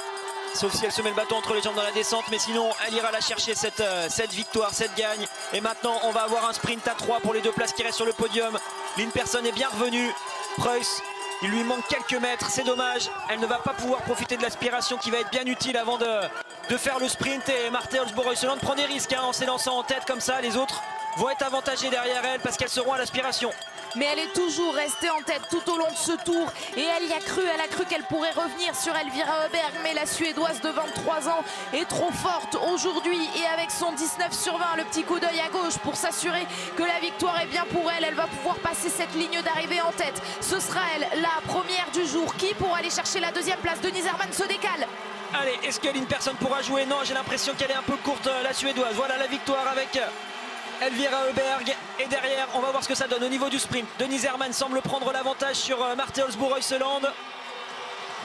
sauf si elle se met le bâton entre les jambes dans la descente, mais sinon elle ira la chercher cette victoire, cette gagne. Et maintenant on va avoir un sprint à 3 pour les 2 places qui restent sur le podium. Lynn Persson est bien revenue, Preuss Il lui manque quelques mètres, c'est dommage. Elle ne va pas pouvoir profiter de l'aspiration qui va être bien utile avant de faire le sprint. Et Marthe Olsbo-Reuseland prend des risques en s'élançant en tête comme ça. Les autres vont être avantagés derrière elle parce qu'elles seront à l'aspiration. Mais elle est toujours restée en tête tout au long de ce tour et elle y a cru, elle a cru qu'elle pourrait revenir sur Elvira Öberg, mais la Suédoise de 23 ans est trop forte aujourd'hui et avec son 19/20, le petit coup d'œil à gauche pour s'assurer que la victoire est bien pour elle, elle va pouvoir passer cette ligne d'arrivée en tête. Ce sera elle, la première du jour. Qui pourra aller chercher la deuxième place? Denise Herrmann se décale. Allez, est-ce qu'une personne pourra jouer? Non, j'ai l'impression qu'elle est un peu courte, la Suédoise. Voilà la victoire avec Elvira Öberg. Et derrière, on va voir ce que ça donne au niveau du sprint. Denise Herrmann semble prendre l'avantage sur Marthe Olsbo-Reuseland.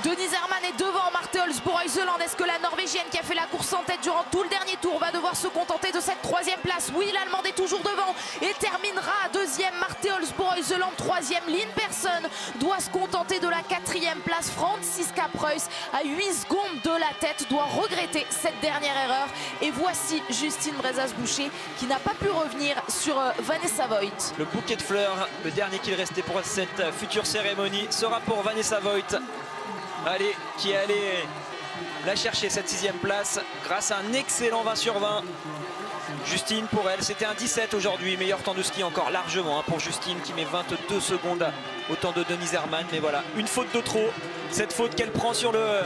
Denise Herrmann est devant Marthe Olsbo-Reuseland. Est-ce que la Norvégienne qui a fait la course en tête durant tout le dernier tour va devoir se contenter de cette troisième place? Oui, l'Allemande est toujours devant et terminera deuxième. Marthe Olsbo-Reuseland, troisième. Lynn Persson doit se contenter de la quatrième place. Franziska Preuss, à 8 secondes de la tête, doit regretter cette dernière erreur. Et voici Justine Brezas-Boucher qui n'a pas pu revenir sur Vanessa Voigt. Le bouquet de fleurs, le dernier qu'il restait pour cette future cérémonie, sera pour Vanessa Voigt. Allez, qui est allée la chercher cette 6e place grâce à un excellent 20/20. Justine, pour elle, c'était un 17 aujourd'hui. Meilleur temps de ski encore largement pour Justine qui met 22 secondes au temps de Denise Herrmann. Mais voilà, une faute de trop. Cette faute qu'elle prend sur le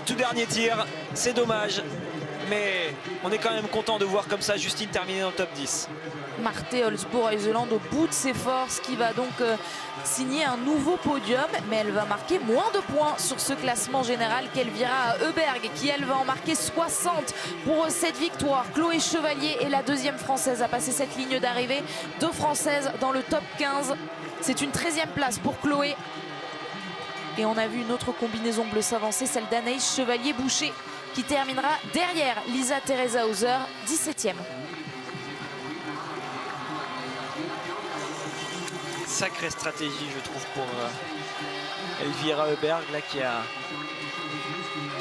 tout dernier tir. C'est dommage. Mais on est quand même content de voir comme ça Justine terminer dans le top 10. Marthe Olsbo-Reuseland au bout de ses forces qui va donc signer un nouveau podium, mais elle va marquer moins de points sur ce classement général qu'Elvira Öberg qui elle va en marquer 60 pour cette victoire. Chloé Chevalier est la deuxième française à passer cette ligne d'arrivée. 2 françaises dans le top 15. C'est une 13e place pour Chloé. Et on a vu une autre combinaison bleu s'avancer, celle d'Anaïs Chevalier-Boucher qui terminera derrière Lisa Teresa Hauser, 17e. Sacrée stratégie, je trouve, pour Elvira Öberg là, qui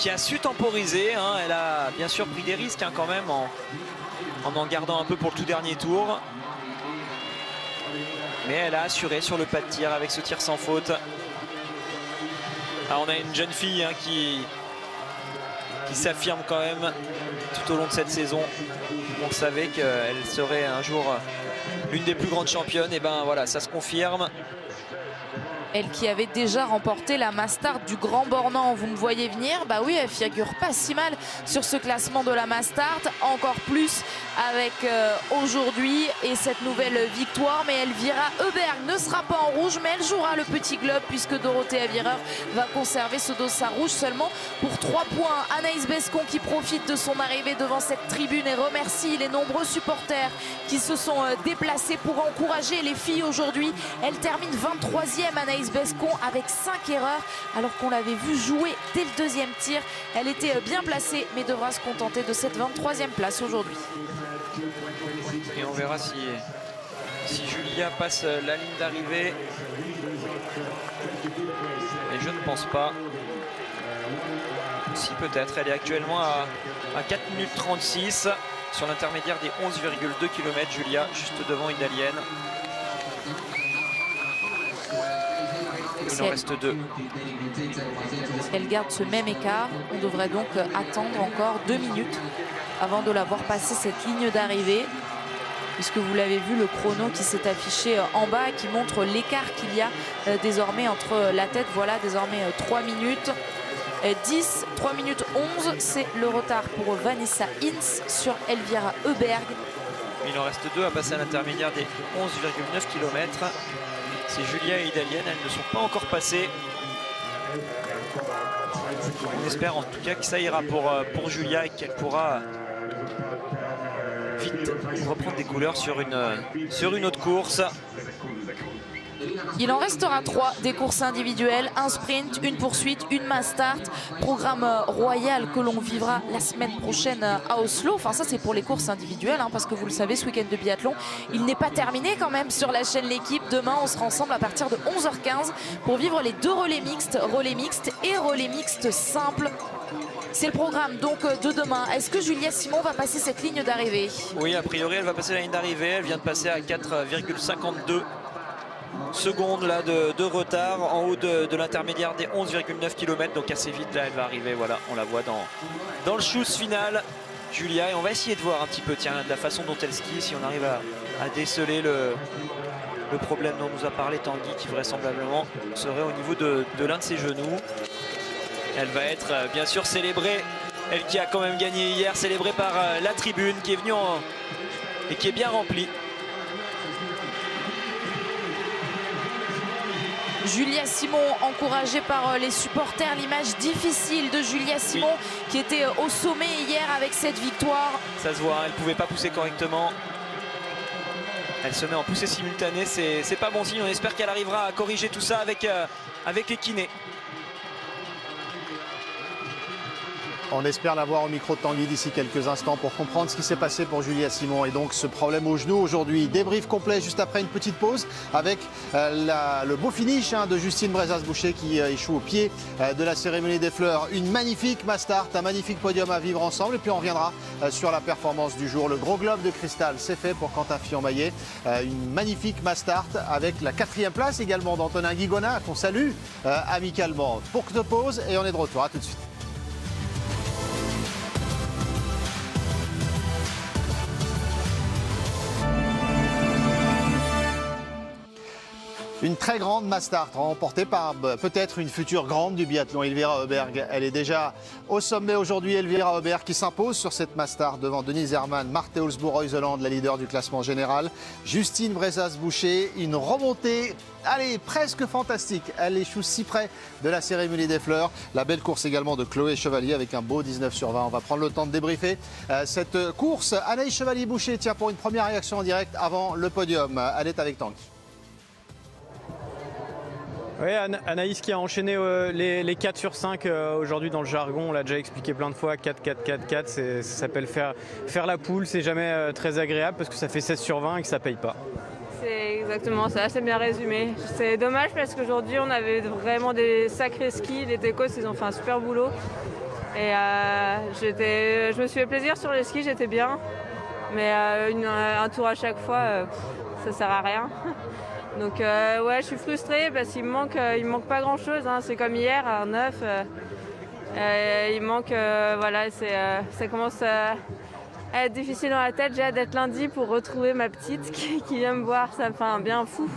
a su temporiser. Elle a bien sûr pris des risques quand même en gardant un peu pour le tout dernier tour. Mais elle a assuré sur le pas de tir avec ce tir sans faute. Alors, on a une jeune fille qui s'affirme quand même tout au long de cette saison. On savait qu'elle serait un jour l'une des plus grandes championnes. Et ben voilà, ça se confirme. Elle qui avait déjà remporté la Mastart du Grand Bornand, vous me voyez venir? Bah oui, elle figure pas si mal sur ce classement de la Mastart. Encore plus avec aujourd'hui et cette nouvelle victoire. Mais Elvira Öberg ne sera pas en rouge, mais elle jouera le petit globe puisque Dorothea Virer va conserver ce dossard rouge seulement pour 3 points. Anaïs Bescon qui profite de son arrivée devant cette tribune et remercie les nombreux supporters qui se sont déplacés pour encourager les filles aujourd'hui. Elle termine 23e, Anaïs Bescon, avec 5 erreurs alors qu'on l'avait vu jouer dès le deuxième tir. Elle était bien placée mais devra se contenter de cette 23e place aujourd'hui. Et on verra si Julia passe la ligne d'arrivée. Et je ne pense pas. Si, peut-être. Elle est actuellement à 4 minutes 36 sur l'intermédiaire des 11,2 km. Julia, juste devant une Italienne. Il en reste 2. Si elle garde ce même écart, on devrait donc attendre encore 2 minutes avant de la voir passer cette ligne d'arrivée. Puisque vous l'avez vu, le chrono qui s'est affiché en bas, qui montre l'écart qu'il y a désormais entre la tête. Voilà, désormais 3 minutes 10, 3 minutes 11. C'est le retard pour Vanessa Hinz sur Elvira Öberg. Il en reste 2 à passer à l'intermédiaire des 11,9 km. C'est Julia et Idalienne, elles ne sont pas encore passées. On espère en tout cas que ça ira pour Julia et qu'elle pourra vite reprendre des couleurs sur une autre course. Il en restera 3 des courses individuelles, un sprint, une poursuite, une Mastart. Programme royal que l'on vivra la semaine prochaine à Oslo. Enfin ça c'est pour les courses individuelles parce que vous le savez, ce week-end de biathlon, il n'est pas terminé quand même sur la chaîne L'équipe. Demain on sera ensemble à partir de 11h15 pour vivre les 2 relais mixtes et relais mixtes simples. C'est le programme donc de demain. Est-ce que Julia Simon va passer cette ligne d'arrivée? Oui, a priori elle va passer la ligne d'arrivée. Elle vient de passer à 4,52. secondes là, de retard en haut de l'intermédiaire des 11,9 km. Donc assez vite là elle va arriver, voilà, on la voit dans le choose final, Julia. Et on va essayer de voir un petit peu, tiens, de la façon dont elle skie, si on arrive à déceler le problème dont nous a parlé Tanguy, qui vraisemblablement serait au niveau de l'un de ses genoux. Elle va être bien sûr célébrée, elle qui a quand même gagné hier, célébrée par la tribune qui est venue et qui est bien remplie. Julia Simon encouragée par les supporters, l'image difficile de Julia Simon qui était au sommet hier avec cette victoire. Ça se voit, elle ne pouvait pas pousser correctement. Elle se met en poussée simultanée, c'est pas bon signe. On espère qu'elle arrivera à corriger tout ça avec les kinés. On espère l'avoir au micro de Tanguy d'ici quelques instants pour comprendre ce qui s'est passé pour Julia Simon et donc ce problème au genou aujourd'hui. Débrief complet juste après une petite pause avec le beau finish de Justine Brezas-Boucher qui échoue au pied de la cérémonie des fleurs. Une magnifique mass start, un magnifique podium à vivre ensemble et puis on reviendra sur la performance du jour. Le gros globe de cristal, c'est fait pour Quentin Fillon-Maillet. Une magnifique mass start avec la 4e place également d'Antonin Guigona qu'on salue amicalement. Pour de pause et on est de retour, à tout de suite. Une très grande mass start remportée par peut-être une future grande du biathlon, Elvira Auberg. Elle est déjà au sommet aujourd'hui, Elvira Auberg qui s'impose sur cette mass start devant Denise Herrmann, Marthe Olsbourg-Reuseland, la leader du classement général. Justine Brezas-Boucher, une remontée, allez, presque fantastique. Elle échoue si près de la cérémonie des fleurs. La belle course également de Chloé Chevalier avec un beau 19/20. On va prendre le temps de débriefer cette course. Anaïs Chevalier-Boucher, tiens, pour une première réaction en direct avant le podium. Elle est avec Tanguy. Oui, Anaïs qui a enchaîné les 4 sur 5 aujourd'hui dans le jargon, on l'a déjà expliqué plein de fois, 4, 4, 4, 4, ça s'appelle faire la poule, c'est jamais très agréable parce que ça fait 16 sur 20 et que ça paye pas. C'est exactement ça, c'est bien résumé. C'est dommage parce qu'aujourd'hui on avait vraiment des sacrés skis, les Técos ils ont fait un super boulot. Et je me suis fait plaisir sur les skis, j'étais bien. Mais un tour à chaque fois, ça sert à rien. Donc ouais, je suis frustrée parce qu'il me manque pas grand chose, hein. C'est comme hier à 9, il manque, voilà, ça commence à être difficile dans la tête. J'ai hâte d'être lundi pour retrouver ma petite qui vient me voir, ça me fait un bien fou.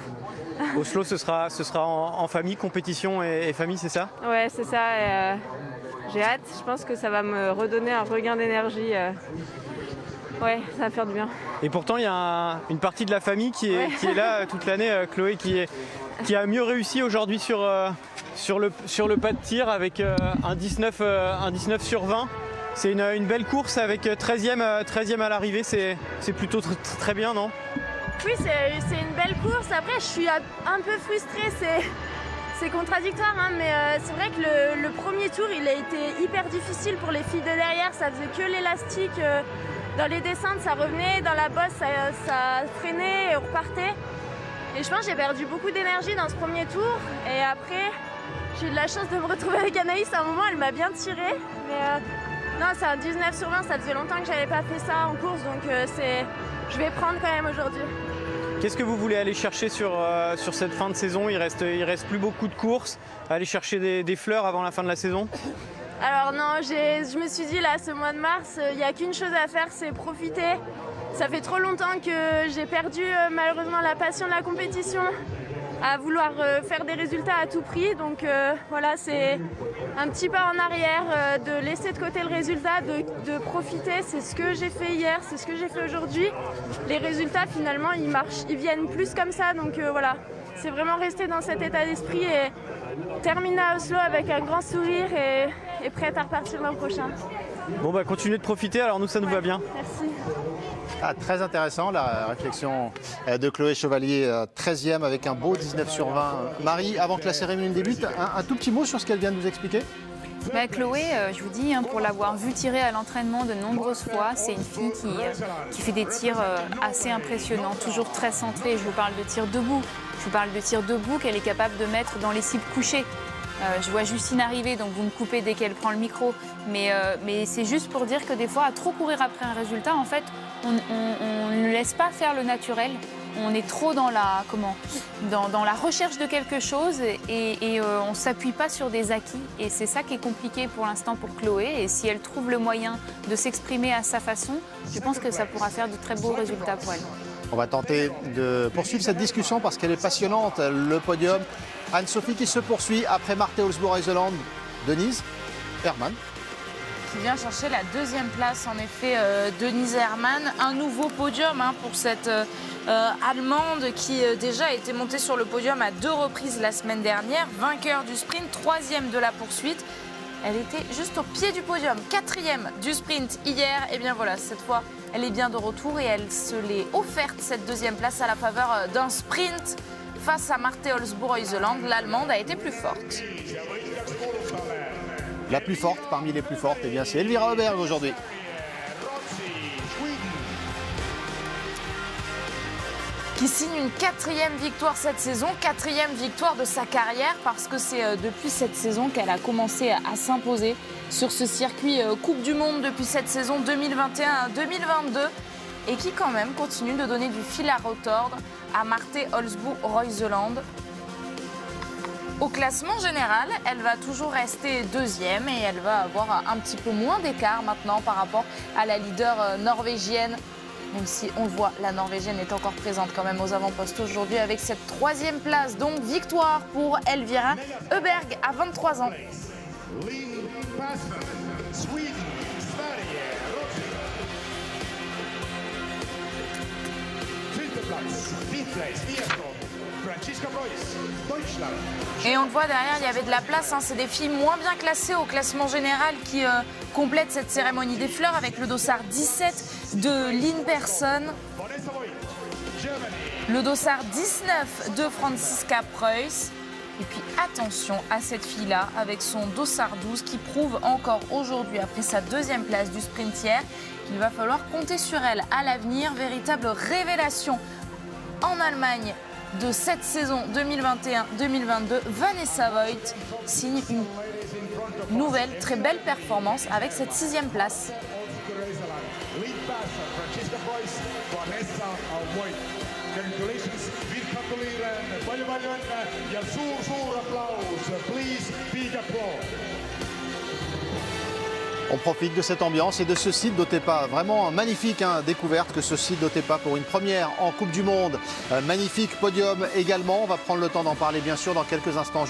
Oslo, ce sera en famille, compétition et famille, c'est ça? Ouais, c'est ça, et, j'ai hâte, je pense que ça va me redonner un regain d'énergie. Ouais, ça va faire du bien. Et pourtant, il y a une partie de la famille qui est là toute l'année. Chloé qui a mieux réussi aujourd'hui sur le pas de tir avec un 19 sur 20. C'est une belle course avec 13e à l'arrivée. C'est plutôt très bien, non? Oui, c'est une belle course. Après, je suis un peu frustrée. C'est contradictoire, hein, mais c'est vrai que le premier tour, il a été hyper difficile pour les filles de derrière. Ça faisait que l'élastique. Dans les descentes, ça revenait, dans la bosse, ça freinait et on repartait. Et je pense que j'ai perdu beaucoup d'énergie dans ce premier tour. Et après, j'ai eu de la chance de me retrouver avec Anaïs. À un moment, elle m'a bien tiré. Mais non, c'est un 19 sur 20. Ça faisait longtemps que j'avais pas fait ça en course. Donc je vais prendre quand même aujourd'hui. Qu'est-ce que vous voulez aller chercher sur cette fin de saison? Il reste plus beaucoup de courses. Aller chercher des fleurs avant la fin de la saison? Alors non, je me suis dit là, ce mois de mars, il n'y a qu'une chose à faire, c'est profiter. Ça fait trop longtemps que j'ai perdu malheureusement la passion de la compétition, à vouloir faire des résultats à tout prix. Donc voilà, c'est un petit pas en arrière, de laisser de côté le résultat, de profiter. C'est ce que j'ai fait hier, c'est ce que j'ai fait aujourd'hui. Les résultats finalement, ils marchent, ils viennent plus comme ça. Donc voilà, c'est vraiment rester dans cet état d'esprit et terminer à Oslo avec un grand sourire et prête à repartir l'an prochain. Bon bah continuez de profiter, alors nous ça nous va bien. Merci. Ah, très intéressant la réflexion de Chloé Chevalier, 13e avec un beau 19 sur 20. Marie, avant que la cérémonie débute, un tout petit mot sur ce qu'elle vient de nous expliquer? Chloé, je vous dis, pour l'avoir vue tirer à l'entraînement de nombreuses fois, c'est une fille qui fait des tirs assez impressionnants, toujours très centrée. Je vous parle de tir debout. Je vous parle de tir debout qu'elle est capable de mettre dans les cibles couchées. Je vois Justine arriver, donc vous me coupez dès qu'elle prend le micro. Mais c'est juste pour dire que des fois, à trop courir après un résultat, en fait, on ne laisse pas faire le naturel. on est trop dans la, dans la recherche de quelque chose et on ne s'appuie pas sur des acquis. Et c'est ça qui est compliqué pour l'instant pour Chloé. Et si elle trouve le moyen de s'exprimer à sa façon, je pense que ça pourra faire de très beaux résultats pour elle. On va tenter de poursuivre cette discussion parce qu'elle est passionnante. Le podium, Anne-Sophie qui se poursuit après Marthe Olsbu-Reuseland. Denise Herrmann. Qui vient chercher la deuxième place, en effet, Denise Herrmann. Un nouveau podium pour cette Allemande qui déjà a été montée sur le podium à 2 reprises la semaine dernière. Vainqueur du sprint, 3e de la poursuite. Elle était juste au pied du podium, 4e du sprint hier. Et bien voilà, cette fois, elle est bien de retour et elle se l'est offerte, cette deuxième place, à la faveur d'un sprint face à Marthe Olsbu-Reuseland. L'Allemande a été plus forte. La plus forte parmi les plus fortes, eh bien c'est Elvira Öberg aujourd'hui. Qui signe une 4e victoire cette saison, 4e victoire de sa carrière, parce que c'est depuis cette saison qu'elle a commencé à s'imposer sur ce circuit Coupe du Monde depuis cette saison 2021-2022 et qui quand même continue de donner du fil à retordre à Marthe Olsbu-Reuseland. Au classement général, elle va toujours rester 2e et elle va avoir un petit peu moins d'écart maintenant par rapport à la leader norvégienne. Même si on le voit, la Norvégienne est encore présente quand même aux avant-postes aujourd'hui avec cette 3e place. Donc victoire pour Elvira Öberg à 23 ans. Et on le voit derrière, il y avait de la place. C'est des filles moins bien classées au classement général qui complètent cette cérémonie des fleurs avec le dossard 17 de Lynn Persson. Le dossard 19 de Franziska Preuss. Et puis attention à cette fille-là avec son dossard 12 qui prouve encore aujourd'hui, après sa 2e place du sprint hier, qu'il va falloir compter sur elle à l'avenir. Véritable révélation en Allemagne de cette saison 2021-2022, Vanessa Voigt signe une nouvelle très belle performance avec cette 6e place. On profite de cette ambiance et de ce site d'Otepää. Vraiment magnifique découverte que ce site d'Otepää pour une première en Coupe du Monde. Magnifique podium également. On va prendre le temps d'en parler bien sûr dans quelques instants.